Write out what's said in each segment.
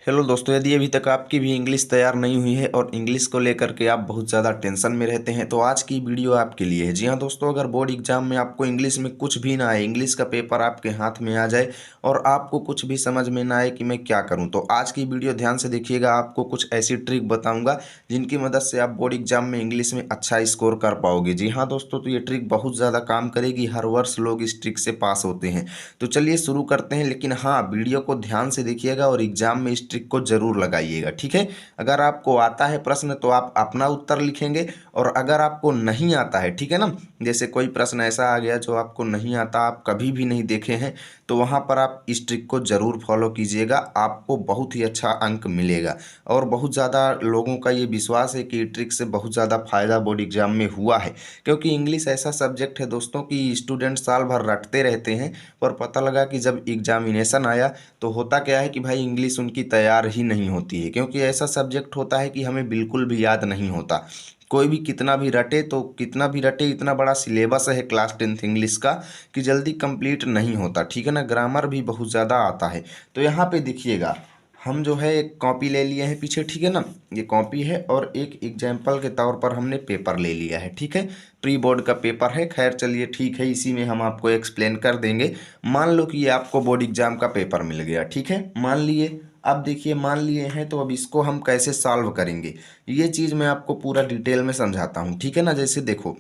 Hello दोस्तों, यदि अभी तक आपकी भी इंग्लिश तैयार नहीं हुई है और इंग्लिश को लेकर के आप बहुत ज़्यादा टेंशन में रहते हैं तो आज की वीडियो आपके लिए है। जी हाँ दोस्तों, अगर बोर्ड एग्जाम में आपको इंग्लिश में कुछ भी ना आए, इंग्लिश का पेपर आपके हाथ में आ जाए और आपको कुछ भी समझ में ना आए कि मैं क्या करूँ, तो आज की वीडियो ध्यान से देखिएगा। आपको कुछ ऐसी ट्रिक बताऊँगा जिनकी मदद से आप बोर्ड एग्जाम में इंग्लिश में अच्छा स्कोर कर पाओगे। जी हाँ दोस्तों, तो ये ट्रिक बहुत ज़्यादा काम करेगी। हर वर्ष लोग इस ट्रिक से पास होते हैं। तो चलिए शुरू करते हैं, लेकिन हाँ, वीडियो को ध्यान से देखिएगा और एग्जाम में इस ट्रिक को जरूर लगाइएगा, ठीक है। अगर आपको आता है प्रश्न तो आप अपना उत्तर लिखेंगे, और अगर आपको नहीं आता है, ठीक है ना, जैसे कोई प्रश्न ऐसा आ गया जो आपको नहीं आता, आप कभी भी नहीं देखे हैं, तो वहाँ पर आप इस ट्रिक को ज़रूर फॉलो कीजिएगा। आपको बहुत ही अच्छा अंक मिलेगा। और बहुत ज़्यादा लोगों का ये विश्वास है कि ये ट्रिक से बहुत ज़्यादा फायदा बोर्ड एग्जाम में हुआ है, क्योंकि इंग्लिश ऐसा सब्जेक्ट है दोस्तों कि स्टूडेंट साल भर रटते रहते हैं, पर पता लगा कि जब एग्जामिनेशन आया तो होता क्या है कि भाई इंग्लिश उनकी तैयार ही नहीं होती है, क्योंकि ऐसा सब्जेक्ट होता है कि हमें बिल्कुल भी याद नहीं होता। कोई भी कितना भी रटे तो कितना भी रटे, इतना बड़ा सिलेबस है क्लास 10th इंग्लिश का कि जल्दी कंप्लीट नहीं होता, ठीक है ना। ग्रामर भी बहुत ज़्यादा आता है। तो यहाँ पे देखिएगा, हम जो है एक कॉपी ले लिए हैं पीछे, ठीक है ना। ये कॉपी है और एक एग्जाम्पल के तौर पर हमने पेपर ले लिया है, ठीक है। प्री बोर्ड का पेपर है, खैर चलिए ठीक है, इसी में हम आपको एक्सप्लेन कर देंगे। मान लो कि ये आपको बोर्ड एग्जाम का पेपर मिल गया, ठीक है, मान लिए। अब देखिए, मान लिए हैं तो अब इसको हम कैसे सॉल्व करेंगे, ये चीज़ मैं आपको पूरा डिटेल में समझाता हूँ, ठीक है ना। जैसे देखो,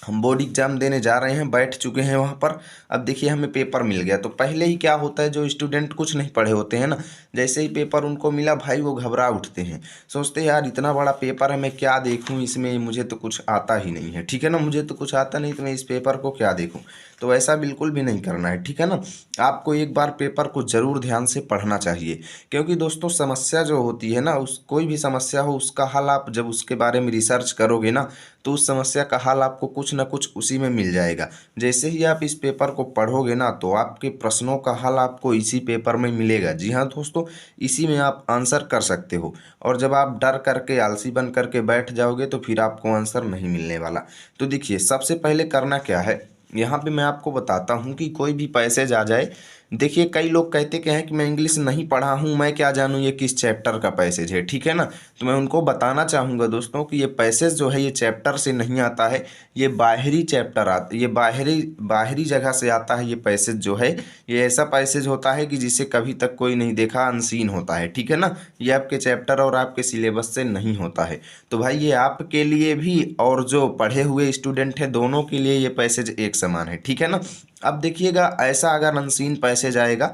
हम बोर्ड एग्जाम देने जा रहे हैं, बैठ चुके हैं वहाँ पर। अब देखिए, हमें पेपर मिल गया, तो पहले ही क्या होता है, जो स्टूडेंट कुछ नहीं पढ़े होते हैं ना, जैसे ही पेपर उनको मिला भाई वो घबरा उठते हैं। सोचते हैं यार इतना बड़ा पेपर है, मैं क्या देखूँ इसमें, मुझे तो कुछ आता ही नहीं है, ठीक है ना, मुझे तो कुछ आता नहीं, तो मैं इस पेपर को क्या देखूँ। तो ऐसा बिल्कुल भी नहीं करना है, ठीक है ना। आपको एक बार पेपर को ज़रूर ध्यान से पढ़ना चाहिए, क्योंकि दोस्तों समस्या जो होती है ना, उस कोई भी समस्या हो उसका हल आप जब उसके बारे में रिसर्च करोगे ना, तो उस समस्या का हल आपको कुछ ना कुछ उसी में मिल जाएगा। जैसे ही आप इस पेपर को पढ़ोगे ना, तो आपके प्रश्नों का हल आपको इसी पेपर में मिलेगा। जी हाँ दोस्तों, इसी में आप आंसर कर सकते हो। और जब आप डर करके आलसी बन करके बैठ जाओगे तो फिर आपको आंसर नहीं मिलने वाला। तो देखिए, सबसे पहले करना क्या है, यहाँ पे मैं आपको बताता हूँ कि कोई भी पैसेज आ जाए। देखिए, कई लोग कहते क्या है कि मैं इंग्लिश नहीं पढ़ा हूँ, मैं क्या जानूँ ये किस चैप्टर का पैसेज है, ठीक है ना। तो मैं उनको बताना चाहूँगा दोस्तों कि ये पैसेज जो है ये चैप्टर से नहीं आता है, ये बाहरी चैप्टर आता, ये बाहरी बाहरी जगह से आता है। ये पैसेज जो है ये ऐसा पैसेज होता है कि जिसे कभी तक कोई नहीं देखा, अनसीन होता है, ठीक है ना। ये आपके चैप्टर और आपके सिलेबस से नहीं होता है। तो भाई ये आपके लिए भी और जो पढ़े हुए स्टूडेंट हैं दोनों के लिए ये पैसेज एक समान है, ठीक है ना। अब देखिएगा, ऐसा अगर अनसीन पैसेज आएगा,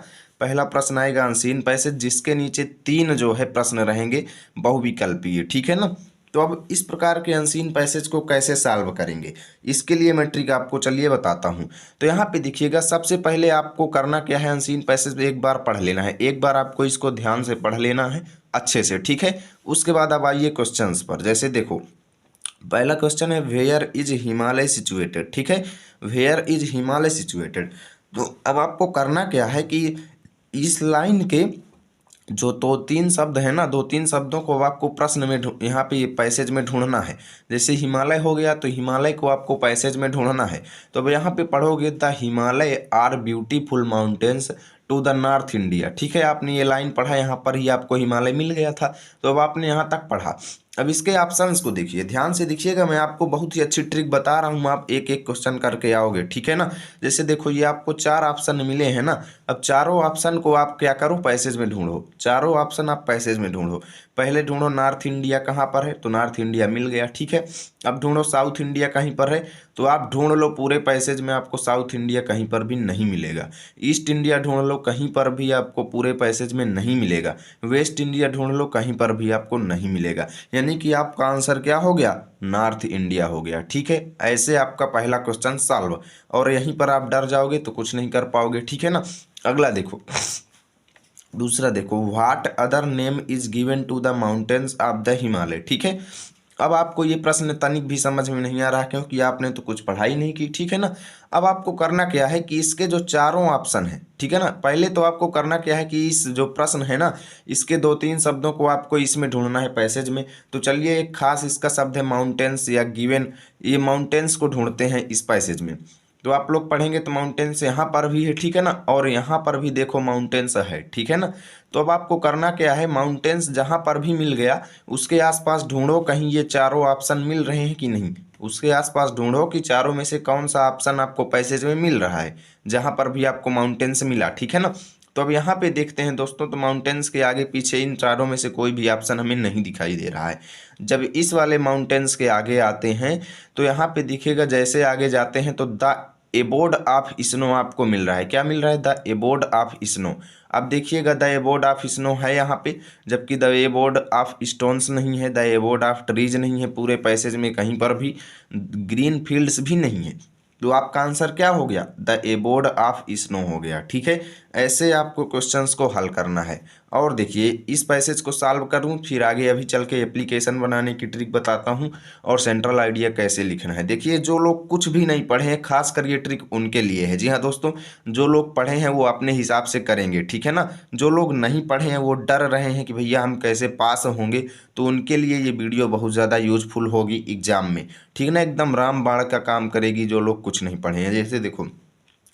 पहला प्रश्न आएगा अनसीन पैसेज, जिसके नीचे तीन जो है प्रश्न रहेंगे बहुविकल्पीय, ठीक है ना। तो अब इस प्रकार के अनसीन पैसेज को कैसे सॉल्व करेंगे, इसके लिए मैं ट्रिक आपको चलिए बताता हूँ। तो यहाँ पे देखिएगा, सबसे पहले आपको करना क्या है, अनसीन पैसेज एक बार पढ़ लेना है, एक बार आपको इसको ध्यान से पढ़ लेना है अच्छे से, ठीक है। उसके बाद अब आइए क्वेश्चंस पर। जैसे देखो, पहला क्वेश्चन है वेयर इज हिमालय सिचुएटेड, ठीक है, वेयर इज हिमालय सिचुएटेड। तो अब आपको करना क्या है कि इस लाइन के जो दो तीन शब्द है ना, दो तीन शब्दों को आपको प्रश्न में यहाँ पे पैसेज में ढूंढना है। जैसे हिमालय हो गया तो हिमालय को आपको पैसेज में ढूंढना है। तो अब यहाँ पे पढ़ोगे, the Himalaya are beautiful mountains to the north India, ठीक है। आपने ये लाइन पढ़ा, यहाँ पर ही आपको हिमालय मिल गया था, तो अब आपने यहाँ तक पढ़ा। अब इसके ऑप्शंस को देखिए, ध्यान से देखिएगा, मैं आपको बहुत ही अच्छी ट्रिक बता रहा हूँ, आप एक एक क्वेश्चन करके आओगे, ठीक है ना। जैसे देखो, ये आपको चार ऑप्शन मिले हैं ना, अब चारों ऑप्शन को आप क्या करो, पैसेज में ढूंढो। चारों ऑप्शन आप पैसेज में ढूंढो। पहले ढूंढो नॉर्थ इंडिया कहाँ पर है, तो नॉर्थ इंडिया मिल गया, ठीक है। अब ढूंढो साउथ इंडिया कहीं पर है, तो आप ढूंढ लो पूरे पैसेज में, आपको साउथ इंडिया कहीं पर भी नहीं मिलेगा। ईस्ट इंडिया ढूंढ लो, कहीं पर भी आपको पूरे पैसेज में नहीं मिलेगा। वेस्ट इंडिया ढूंढ लो, कहीं पर भी आपको नहीं मिलेगा। यानी कि आपका आंसर क्या हो गया, नॉर्थ इंडिया हो गया, ठीक है। ऐसे आपका पहला क्वेश्चन सॉल्व। और यहीं पर आप डर जाओगे तो कुछ नहीं कर पाओगे, ठीक है ना। अगला देखो, दूसरा देखो, what other name is given to the mountains of the Himalaya, ठीक है। अब आपको ये प्रश्न तनिक भी समझ में नहीं आ रहा, क्योंकि आपने तो कुछ पढ़ाई नहीं की, ठीक है ना। अब आपको करना क्या है कि इसके जो चारों ऑप्शन हैं, ठीक है ना, पहले तो आपको करना क्या है कि इस जो प्रश्न है ना, इसके दो तीन शब्दों को आपको इसमें ढूंढना है पैसेज में। तो चलिए, एक खास इसका शब्द है माउंटेन्स या गिवन, ये माउंटेन्स को ढूंढते हैं इस पैसेज में। तो आप लोग पढ़ेंगे तो माउंटेन्स यहाँ पर भी है, ठीक है ना, और यहाँ पर भी देखो माउंटेन्स है, ठीक है ना। तो अब आपको करना क्या है, माउंटेन्स जहाँ पर भी मिल गया उसके आसपास ढूंढो कहीं ये चारों ऑप्शन मिल रहे हैं कि नहीं। उसके आसपास ढूंढो कि चारों में से कौन सा ऑप्शन आपको पैसेज में मिल रहा है, जहाँ पर भी आपको माउंटेन्स मिला, ठीक है ना। तो अब यहाँ पे देखते हैं दोस्तों, तो माउंटेन्स के आगे पीछे इन चारों में से कोई भी ऑप्शन हमें नहीं दिखाई दे रहा है। जब इस वाले माउंटेन्स के आगे आते हैं तो यहाँ पे दिखेगा, जैसे आगे जाते हैं तो द एबोर्ड ऑफ स्नो आपको मिल रहा है। क्या मिल रहा है? The abode of snow. अब देखिएगा द एबोर्ड ऑफ स्नो है यहाँ पे, जबकि द एबोर्ड ऑफ स्टोन्स नहीं है, द एबोर्ड ऑफ ट्रीज नहीं है, पूरे पैसेज में कहीं पर भी ग्रीन फील्ड्स भी नहीं है। तो आपका आंसर क्या हो गया? द एबोर्ड ऑफ स्नो हो गया, ठीक है। ऐसे आपको क्वेश्चंस को हल करना है। और देखिए इस पैसेज को सॉल्व करूं, फिर आगे अभी चल के एप्लीकेशन बनाने की ट्रिक बताता हूं और सेंट्रल आइडिया कैसे लिखना है। देखिए जो लोग कुछ भी नहीं पढ़े हैं, खास कर ये ट्रिक उनके लिए है। जी हाँ दोस्तों, जो लोग पढ़े हैं वो अपने हिसाब से करेंगे, ठीक है ना। जो लोग नहीं पढ़े हैं वो डर रहे हैं कि भैया हम कैसे पास होंगे, तो उनके लिए ये वीडियो बहुत ज़्यादा यूजफुल होगी एग्जाम में, ठीक ना। एकदम रामबाण का काम करेगी जो लोग कुछ नहीं पढ़े हैं। जैसे देखो,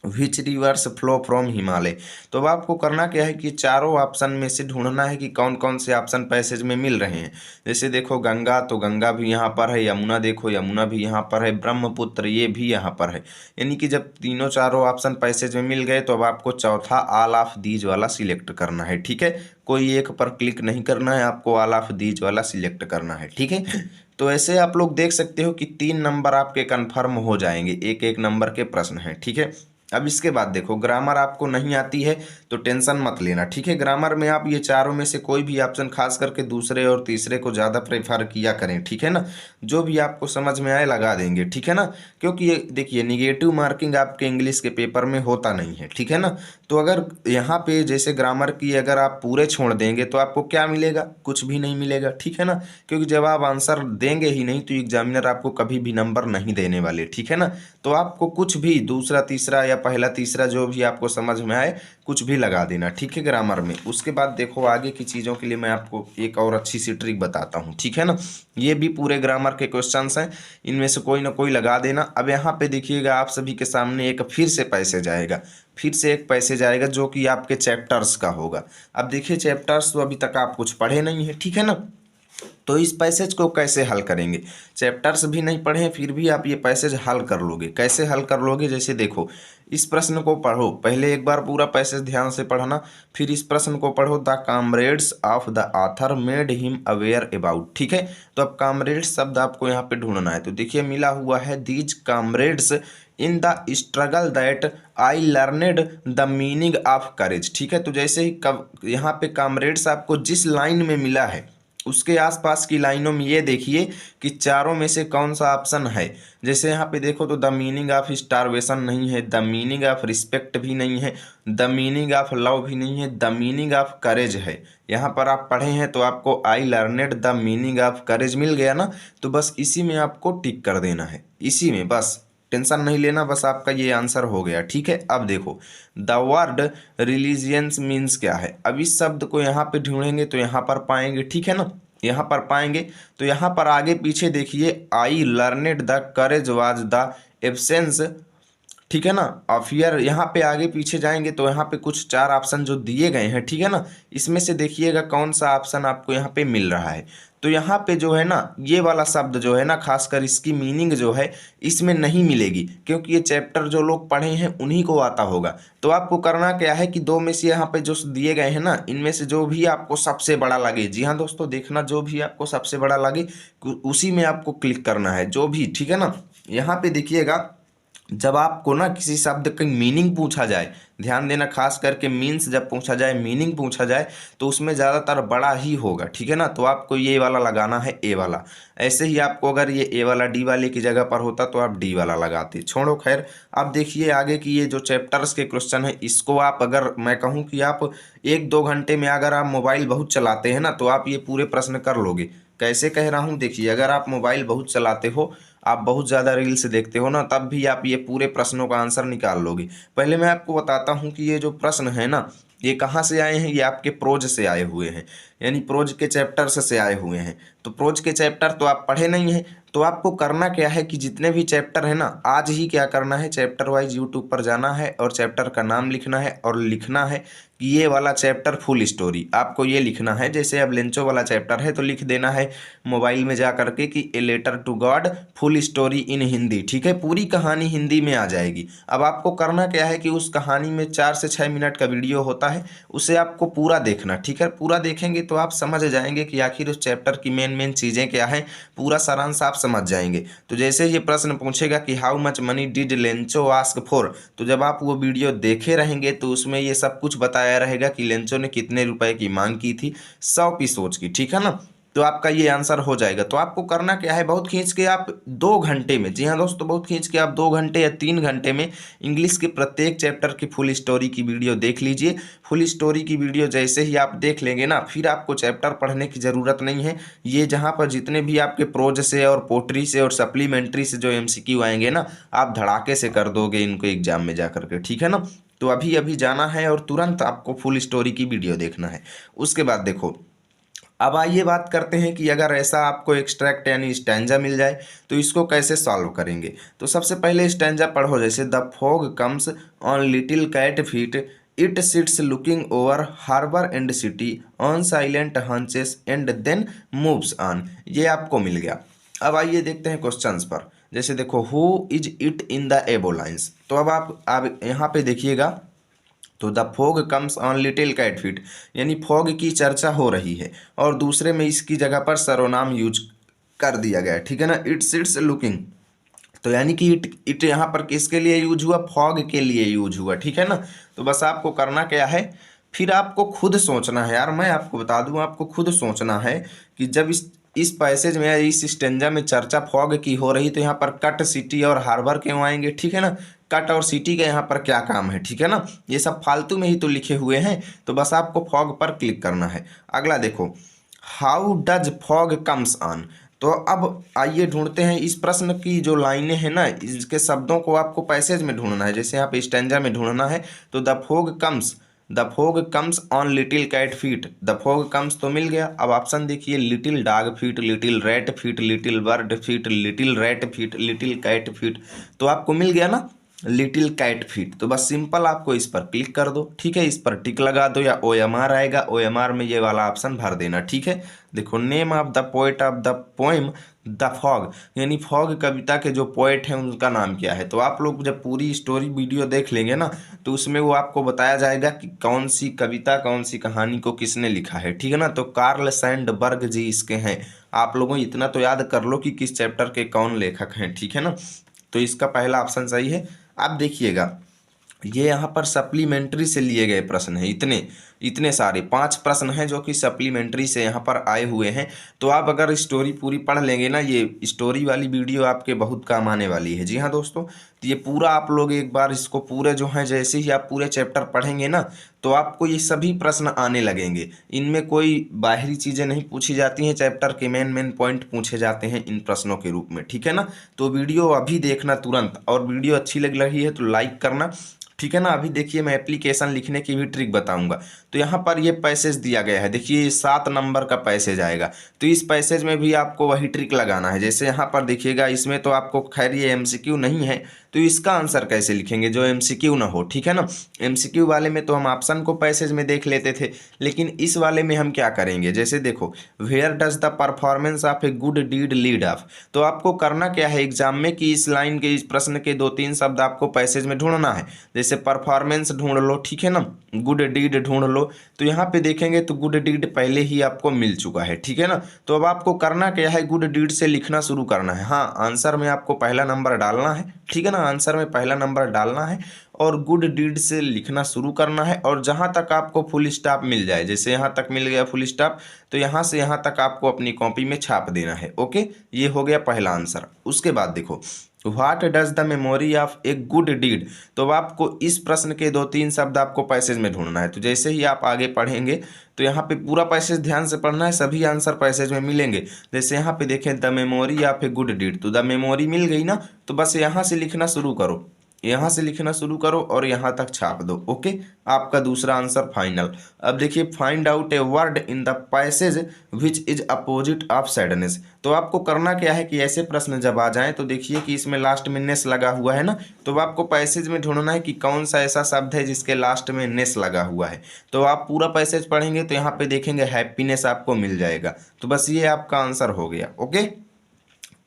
विच रिवर्स फ्लो फ्रॉम हिमालय। तो अब आपको करना क्या है कि चारों ऑप्शन में से ढूंढना है कि कौन कौन से ऑप्शन पैसेज में मिल रहे हैं। जैसे देखो गंगा, तो गंगा भी यहाँ पर है, यमुना देखो यमुना भी यहाँ पर है, ब्रह्मपुत्र ये भी यहाँ पर है। यानी कि जब तीनों चारों ऑप्शन पैसेज में मिल गए तो अब आपको चौथा ऑल ऑफ दीज वाला सिलेक्ट करना है, ठीक है। कोई एक पर क्लिक नहीं करना है, आपको ऑल ऑफ दीज वाला सिलेक्ट करना है, ठीक है। तो ऐसे आप लोग देख सकते हो कि 3 नंबर आपके कन्फर्म हो जाएंगे, एक एक नंबर के प्रश्न हैं, ठीक है। अब इसके बाद देखो, ग्रामर आपको नहीं आती है तो टेंशन मत लेना, ठीक है। ग्रामर में आप ये चारों में से कोई भी ऑप्शन, खास करके दूसरे और तीसरे को ज़्यादा प्रेफर किया करें, ठीक है ना। जो भी आपको समझ में आए लगा देंगे, ठीक है ना। क्योंकि ये देखिए निगेटिव मार्किंग आपके इंग्लिश के पेपर में होता नहीं है, ठीक है ना। तो अगर यहाँ पे जैसे ग्रामर की अगर आप पूरे छोड़ देंगे तो आपको क्या मिलेगा? कुछ भी नहीं मिलेगा, ठीक है ना। क्योंकि जब आप आंसर देंगे ही नहीं तो एग्जामिनर आपको कभी भी नंबर नहीं देने वाले, ठीक है ना। तो आपको कुछ भी दूसरा तीसरा या पहला तीसरा जो भी आपको समझ में आए कुछ भी लगा देना, ठीक है, ग्रामर में। उसके बाद देखो आगे की चीज़ों के लिए मैं आपको एक और अच्छी सी ट्रिक बताता हूँ, ठीक है ना। ये भी पूरे ग्रामर के क्वेश्चंस हैं, इनमें से कोई ना कोई लगा देना। अब यहाँ पे देखिएगा आप सभी के सामने एक फिर से पैसेज आएगा, फिर से एक पैसेज आएगा जो कि आपके चैप्टर्स का होगा। अब देखिए चैप्टर्स तो अभी तक आप कुछ पढ़े नहीं है, ठीक है ना। तो इस पैसेज को कैसे हल करेंगे? चैप्टर्स भी नहीं पढ़े फिर भी आप ये पैसेज हल कर लोगे। कैसे हल कर लोगे? जैसे देखो, इस प्रश्न को पढ़ो, पहले एक बार पूरा पैसेज ध्यान से पढ़ना, फिर इस प्रश्न को पढ़ो। The comrades of the author made him aware about, ठीक है। तो अब कॉमरेड्स शब्द आपको यहाँ पे ढूंढना है। तो देखिए मिला हुआ है, these comrades in the struggle that I learned the meaning of करेज, ठीक है। तो जैसे ही यहाँ पे कॉमरेड्स आपको जिस लाइन में मिला है उसके आसपास की लाइनों में ये देखिए कि चारों में से कौन सा ऑप्शन है। जैसे यहाँ पे देखो तो द मीनिंग ऑफ स्टारवेशन नहीं है, द मीनिंग ऑफ रिस्पेक्ट भी नहीं है, द मीनिंग ऑफ लव भी नहीं है, द मीनिंग ऑफ करेज है। यहाँ पर आप पढ़े हैं तो आपको I learned the meaning of courage मिल गया ना। तो बस इसी में आपको टिक कर देना है, इसी में, बस टेंशन नहीं लेना, बस आपका ये आंसर हो गया, ठीक है। अब देखो द वर्ड रिलीजियंस मीन्स क्या है। अब इस शब्द को यहाँ पे ढूंढेंगे तो यहाँ पर पाएंगे, ठीक है ना, यहाँ पर पाएंगे। तो यहाँ पर आगे पीछे देखिए, I learned the courage was the absence, ठीक है ना, फियर। यहाँ पे आगे पीछे जाएंगे तो यहाँ पे कुछ 4 ऑप्शन जो दिए गए हैं, ठीक है ना, इसमें से देखिएगा कौन सा ऑप्शन आपको यहाँ पे मिल रहा है। तो यहाँ पे जो है ना ये वाला शब्द जो है ना, खासकर इसकी मीनिंग जो है इसमें नहीं मिलेगी, क्योंकि ये चैप्टर जो लोग पढ़े हैं उन्हीं को आता होगा। तो आपको करना क्या है कि 2 में से यहाँ पे जो दिए गए हैं ना, इनमें से जो भी आपको सबसे बड़ा लगे, जी हाँ दोस्तों देखना, जो भी आपको सबसे बड़ा लगे उसी में आपको क्लिक करना है, जो भी, ठीक है ना। यहाँ पे देखिएगा, जब आपको ना किसी शब्द की मीनिंग पूछा जाए, ध्यान देना, खास करके मीन्स जब पूछा जाए, मीनिंग पूछा जाए तो उसमें ज़्यादातर बड़ा ही होगा, ठीक है ना। तो आपको ये वाला लगाना है, ए वाला। ऐसे ही आपको अगर ये ए वाला डी वाले की जगह पर होता तो आप डी वाला लगाते। छोड़ो खैर, अब देखिए आगे की ये जो चैप्टर्स के क्वेश्चन है, इसको आप, अगर मैं कहूँ कि आप 1-2 घंटे में, अगर आप मोबाइल बहुत चलाते हैं ना तो आप ये पूरे प्रश्न कर लोगे। कैसे कह रहा हूँ? देखिए अगर आप मोबाइल बहुत चलाते हो, आप बहुत ज़्यादा रील्स देखते हो ना, तब भी आप ये पूरे प्रश्नों का आंसर निकाल लोगे। पहले मैं आपको बताता हूँ कि ये जो प्रश्न है ना, ये कहाँ से आए हैं। ये आपके प्रोज से आए हुए हैं, यानी प्रोज के चैप्टर से आए हुए हैं। तो प्रोज के चैप्टर तो आप पढ़े नहीं हैं, तो आपको करना क्या है कि जितने भी चैप्टर है ना, आज ही क्या करना है, चैप्टर वाइज यूट्यूब पर जाना है और चैप्टर का नाम लिखना है और लिखना है कि ये वाला चैप्टर फुल स्टोरी आपको ये लिखना है। जैसे अब लेंचो वाला चैप्टर है तो लिख देना है मोबाइल में जा करके कि a letter to god full story in Hindi. ठीक है, पूरी कहानी हिंदी में आ जाएगी। अब आपको करना क्या है कि उस कहानी में 4 से 6 मिनट का वीडियो होता है, उसे आपको पूरा देखना। ठीक है, पूरा देखेंगे तो आप समझ जाएंगे कि आखिर उस चैप्टर की मेन चीज़ें क्या हैं, पूरा सारांश आप समझ जाएंगे। तो जैसे ये प्रश्न पूछेगा कि how much money did Lencho ask for, तो जब आप वो वीडियो देखे रहेंगे तो उसमें ये सब कुछ बताया रहेगा कि लेंचो ने कितने रुपए की मांग की थी 100 पीस सोच की। ठीक है ना, तो आपका ये आंसर हो जाएगा। तो आपको करना क्या है, बहुत खींच के आप 2 घंटे में, जी हाँ दोस्तों, बहुत खींच के आप 2 घंटे या 3 घंटे में इंग्लिश के प्रत्येक चैप्टर की फुल स्टोरी की वीडियो देख लीजिए। फुल स्टोरी की वीडियो जैसे ही आप देख लेंगे ना, फिर आपको चैप्टर पढ़ने की ज़रूरत नहीं है। ये जहाँ पर जितने भी आपके प्रोज से और पोट्री से और सप्लीमेंट्री से जो एमसीक्यू आएंगे ना, आप धड़ाके से कर दोगे इनको एग्जाम में जा करके। ठीक है ना, तो अभी अभी जाना है और तुरंत आपको फुल स्टोरी की वीडियो देखना है। उसके बाद देखो, अब आइए बात करते हैं कि अगर ऐसा आपको एक्सट्रैक्ट यानी स्टैंजा मिल जाए तो इसको कैसे सॉल्व करेंगे। तो सबसे पहले स्टैंजा पढ़ो, जैसे the fog comes on little cat feet, it sits looking over harbour and city on silent haunches and then moves on. ये आपको मिल गया। अब आइए देखते हैं क्वेश्चंस पर। जैसे देखो, who is it in the above lines, तो अब आप यहाँ पे देखिएगा, तो the fog comes on little cat feet, यानी फॉग की चर्चा हो रही है और दूसरे में इसकी जगह पर सर्वनाम यूज कर दिया गया है। ठीक है ना, इट सिट्स लुकिंग, तो यानी कि इट यहाँ पर किसके लिए यूज हुआ, फॉग के लिए यूज हुआ। ठीक है ना, तो बस आपको करना क्या है, फिर आपको खुद सोचना है यार, मैं आपको बता दूं, आपको खुद सोचना है कि जब इस पैसेज में, इस स्टेंजा में चर्चा फॉग की हो रही तो यहाँ पर कट, सिटी और हार्बर क्यों आएंगे। ठीक है ना, कट और सिटी का यहाँ पर क्या काम है। ठीक है ना, ये सब फालतू में ही तो लिखे हुए हैं। तो बस आपको फॉग पर क्लिक करना है। अगला देखो, how does fog comes on, तो अब आइए ढूंढते हैं इस प्रश्न की जो लाइनें हैं ना, इसके शब्दों को आपको पैसेज में ढूंढना है। जैसे यहाँ पे स्टैंजा में ढूंढना है, तो the fog comes on little cat feet, the fog comes तो मिल गया। अब ऑप्शन देखिए, little dog feet, little rat feet, little bird feet, little rat feet, little cat feet, तो आपको मिल गया ना लिटिल कैट फीट। तो बस सिंपल आपको इस पर क्लिक कर दो। ठीक है, इस पर टिक लगा दो या OMR आएगा, OMR में ये वाला ऑप्शन भर देना। ठीक है, देखो, name of the poet of the poem the fog, यानी फॉग कविता के जो पोएट हैं उनका नाम क्या है। तो आप लोग जब पूरी स्टोरी वीडियो देख लेंगे ना, तो उसमें वो आपको बताया जाएगा कि कौन सी कविता, कौन सी कहानी को किसने लिखा है। ठीक है ना, तो कार्ल सैंडबर्ग जी इसके हैं। आप लोगों इतना तो याद कर लो कि किस चैप्टर के कौन लेखक हैं। ठीक है ना, तो इसका पहला ऑप्शन सही है। आप देखिएगा, ये यहाँ पर सप्लीमेंट्री से लिए गए प्रश्न हैं, इतने सारे 5 प्रश्न हैं जो कि सप्लीमेंट्री से यहाँ पर आए हुए हैं। तो आप अगर स्टोरी पूरी पढ़ लेंगे ना, ये स्टोरी वाली वीडियो आपके बहुत काम आने वाली है। जी हाँ दोस्तों, तो ये पूरा आप लोग एक बार इसको पूरे जो हैं, जैसे ही आप पूरे चैप्टर पढ़ेंगे ना, तो आपको ये सभी प्रश्न आने लगेंगे। इनमें कोई बाहरी चीज़ें नहीं पूछी जाती हैं, चैप्टर के मेन पॉइंट पूछे जाते हैं इन प्रश्नों के रूप में। ठीक है ना, तो वीडियो अभी देखना तुरंत, और वीडियो अच्छी लग रही है तो लाइक करना। ठीक है ना, अभी देखिए मैं एप्लीकेशन लिखने की भी ट्रिक बताऊंगा। तो यहाँ पर ये पैसेज दिया गया है, देखिए 7 नंबर का पैसेज आएगा। तो इस पैसेज में भी आपको वही ट्रिक लगाना है। जैसे यहाँ पर देखिएगा, इसमें तो आपको खैर ये MCQ नहीं है, तो इसका आंसर कैसे लिखेंगे जो MCQ ना हो। ठीक है ना, MCQ वाले में तो हम ऑप्शन को पैसेज में देख लेते थे, लेकिन इस वाले में हम क्या करेंगे, जैसे देखो, where does the performance of a good deed lead of, तो आपको करना क्या है एग्जाम में कि इस लाइन के, इस प्रश्न के 2-3 शब्द आपको पैसेज में ढूंढना है। जैसे परफॉर्मेंस ढूंढ लो, ठीक है ना, गुड डीड ढूंढ लो, तो यहाँ पे देखेंगे तो गुड डीड पहले ही आपको मिल चुका है। ठीक है ना, तो अब आपको करना क्या है, गुड डीड से लिखना शुरू करना है। हाँ, आंसर में आपको पहला नंबर डालना है। ठीक है ना, आंसर में पहला नंबर डालना है और गुड डीड से लिखना शुरू करना है। और जहाँ तक आपको फुल स्टॉप मिल जाए, जैसे यहाँ तक मिल गया फुल स्टॉप, तो यहाँ से यहाँ तक आपको अपनी कॉपी में छाप देना है। ओके, ये हो गया पहला आंसर। उसके बाद देखो, what does the memory of a good deed, तो अब आपको इस प्रश्न के 2-3 शब्द आपको पैसेज में ढूंढना है। तो जैसे ही आप आगे पढ़ेंगे तो यहाँ पे पूरा पैसेज ध्यान से पढ़ना है, सभी आंसर पैसेज में मिलेंगे। जैसे यहाँ पे देखें, the memory of a good deed, तो द मेमोरी मिल गई ना, तो बस यहाँ से लिखना शुरू करो। यहाँ से लिखना शुरू करो और यहाँ तक छाप दो। ओके, आपका दूसरा आंसर फाइनल। अब देखिए, find out a word in the passage which is opposite of sadness. तो आपको करना क्या है कि ऐसे प्रश्न जब आ जाएं तो देखिए कि इसमें लास्ट में नेस लगा हुआ है ना, तो आपको पैसेज में ढूंढना है कि कौन सा ऐसा शब्द है जिसके लास्ट में नेस लगा हुआ है। तो आप पूरा पैसेज पढ़ेंगे तो यहाँ पे देखेंगे हैप्पीनेस आपको मिल जाएगा। तो बस ये आपका आंसर हो गया। ओके,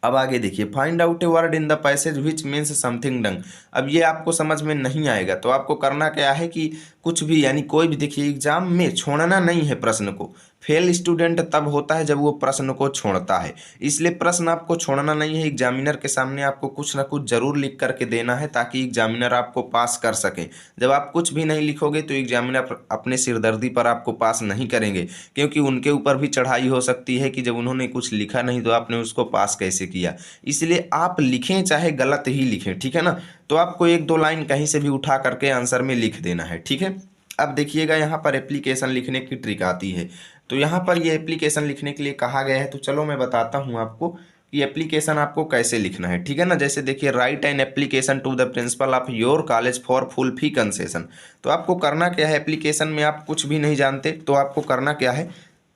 अब आगे देखिए, find out a word in the passage which means something dung. अब ये आपको समझ में नहीं आएगा तो आपको करना क्या है कि कुछ भी, यानी कोई भी, देखिए एग्जाम में छोड़ना नहीं है प्रश्न को। फेल स्टूडेंट तब होता है जब वो प्रश्न को छोड़ता है, इसलिए प्रश्न आपको छोड़ना नहीं है। एग्जामिनर के सामने आपको कुछ ना कुछ जरूर लिख करके देना है ताकि एग्जामिनर आपको पास कर सके। जब आप कुछ भी नहीं लिखोगे तो एग्जामिनर अपने सिरदर्दी पर आपको पास नहीं करेंगे, क्योंकि उनके ऊपर भी चढ़ाई हो सकती है कि जब उन्होंने कुछ लिखा नहीं तो आपने उसको पास कैसे किया। इसलिए आप लिखें चाहे गलत ही लिखें, ठीक है ना। तो आपको एक दो लाइन कहीं से भी उठा करके आंसर में लिख देना है, ठीक है। अब देखिएगा, यहाँ पर एप्लीकेशन लिखने की ट्रिक आती है। तो यहाँ पर ये एप्लीकेशन लिखने के लिए कहा गया है, तो चलो मैं बताता हूँ आपको कि एप्लीकेशन आपको कैसे लिखना है, ठीक है ना। जैसे देखिए, write an application to the principal of your college for full fee concession. तो आपको करना क्या है, एप्लीकेशन में आप कुछ भी नहीं जानते तो आपको करना क्या है,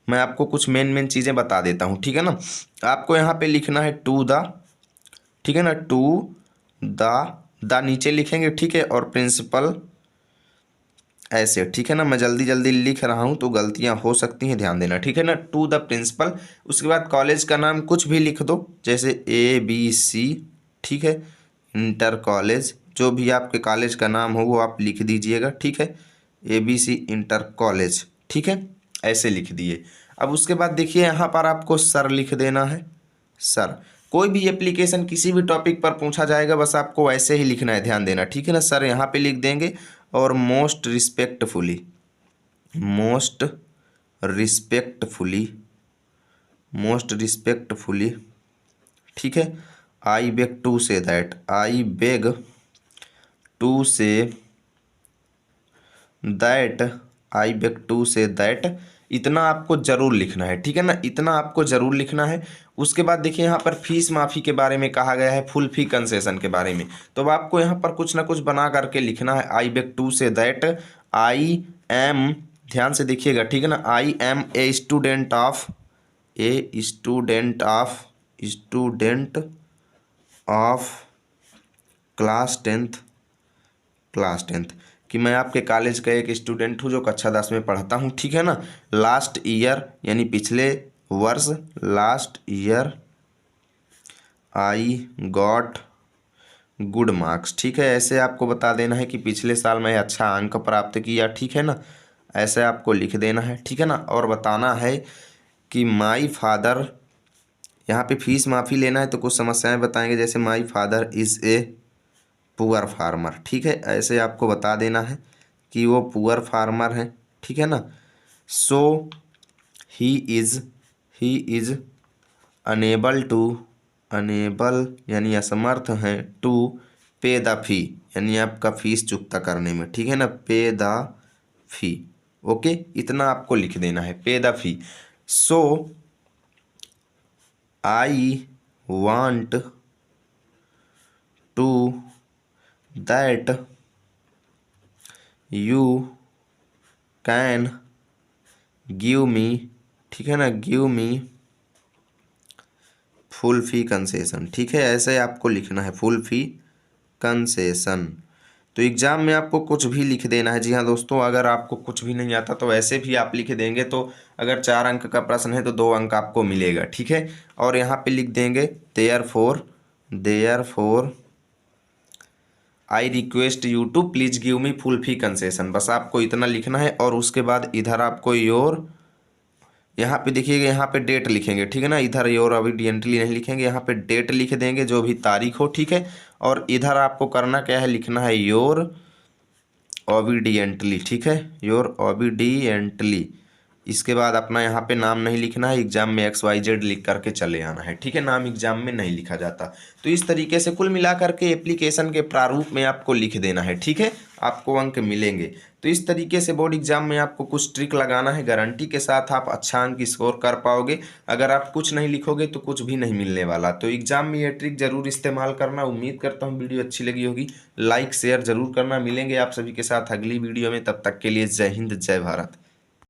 मैं आपको कुछ मेन चीज़ें बता देता हूँ, ठीक है ना। आपको यहाँ पे लिखना है टू द, ठीक है ना, टू द नीचे लिखेंगे, ठीक है, और प्रिंसिपल ऐसे, ठीक है ना। मैं जल्दी जल्दी लिख रहा हूँ तो गलतियाँ हो सकती हैं, ध्यान देना, ठीक है ना। टू द प्रिंसिपल, उसके बाद कॉलेज का नाम कुछ भी लिख दो, जैसे ABC, ठीक है, इंटर कॉलेज, जो भी आपके कॉलेज का नाम हो वो आप लिख दीजिएगा, ठीक है, ABC इंटर कॉलेज, ठीक है, ऐसे लिख दिए। अब उसके बाद देखिए, यहाँ पर आपको सर लिख देना है, सर। कोई भी एप्लीकेशन किसी भी टॉपिक पर पूछा जाएगा, बस आपको ऐसे ही लिखना है, ध्यान देना, ठीक है ना। सर यहाँ पे लिख देंगे और most respectfully, most respectfully, most respectfully, ठीक है, I beg to say that, I beg to say that, I beg to say that, इतना आपको जरूर लिखना है, ठीक है ना, इतना आपको जरूर लिखना है। उसके बाद देखिए, यहाँ पर फीस माफ़ी के बारे में कहा गया है, फुल फी कंसेशन के बारे में। तो अब आपको यहाँ पर कुछ ना कुछ बना करके लिखना है, I beg to say that, I am, ध्यान से देखिएगा, ठीक है ना, I am a student of, a student of, student of class tenth, class tenth, कि मैं आपके कॉलेज का एक स्टूडेंट हूँ जो कक्षा 10 में पढ़ता हूँ, ठीक है ना। लास्ट ईयर, यानी पिछले वर्ष, last year I got good marks, ठीक है। ऐसे आपको बता देना है कि पिछले साल मैं अच्छा अंक प्राप्त किया, ठीक है ना, ऐसे आपको लिख देना है, ठीक है ना। और बताना है कि माई फादर, यहाँ पे फीस माफ़ी लेना है तो कुछ समस्याएं बताएंगे, जैसे my father is a poor farmer, ठीक है, ऐसे आपको बता देना है कि वो पुअर फार्मर है, ठीक है ना। So he is unable to, unable यानी असमर्थ हैं, टू पे द फी, यानी आपका फीस चुकता करने में, ठीक है ना, पे द फी। ओके, इतना आपको लिख देना है, pay the fee. So I want to that you can give me, ठीक है ना, give me full fee concession, ठीक है, ऐसे आपको लिखना है, फुल फी कंसेशन। तो एग्जाम में आपको कुछ भी लिख देना है। जी हाँ दोस्तों, अगर आपको कुछ भी नहीं आता तो ऐसे भी आप लिख देंगे, तो अगर 4 अंक का प्रश्न है तो 2 अंक आपको मिलेगा, ठीक है। और यहाँ पे लिख देंगे therefore, therefore I request you to please give me full fee concession, बस आपको इतना लिखना है। और उसके बाद इधर आपको योर, यहाँ पे देखिएगा, यहाँ पे डेट लिखेंगे, ठीक है ना, इधर योर ऑबिडियंटली नहीं लिखेंगे, यहाँ पे डेट लिख देंगे, जो भी तारीख हो, ठीक है। और इधर आपको करना क्या है, लिखना है योर ऑबिडियंटली, ठीक है, योर ऑबिडियंटली, इसके बाद अपना यहाँ पे नाम नहीं लिखना है, एग्जाम में XYZ लिख करके चले आना है। ठीक है, नाम एग्जाम में नहीं लिखा जाता। तो इस तरीके से कुल मिलाकर के एप्लीकेशन के प्रारूप में आपको लिख देना है। ठीक है, आपको अंक मिलेंगे। तो इस तरीके से बोर्ड एग्जाम में आपको कुछ ट्रिक लगाना है, गारंटी के साथ आप अच्छा अंक स्कोर कर पाओगे। अगर आप कुछ नहीं लिखोगे तो कुछ भी नहीं मिलने वाला। तो एग्जाम में ये ट्रिक जरूर इस्तेमाल करना। उम्मीद करता हूँ वीडियो अच्छी लगी होगी, लाइक शेयर जरूर करना। मिलेंगे आप सभी के साथ अगली वीडियो में, तब तक के लिए जय हिंद जय भारत।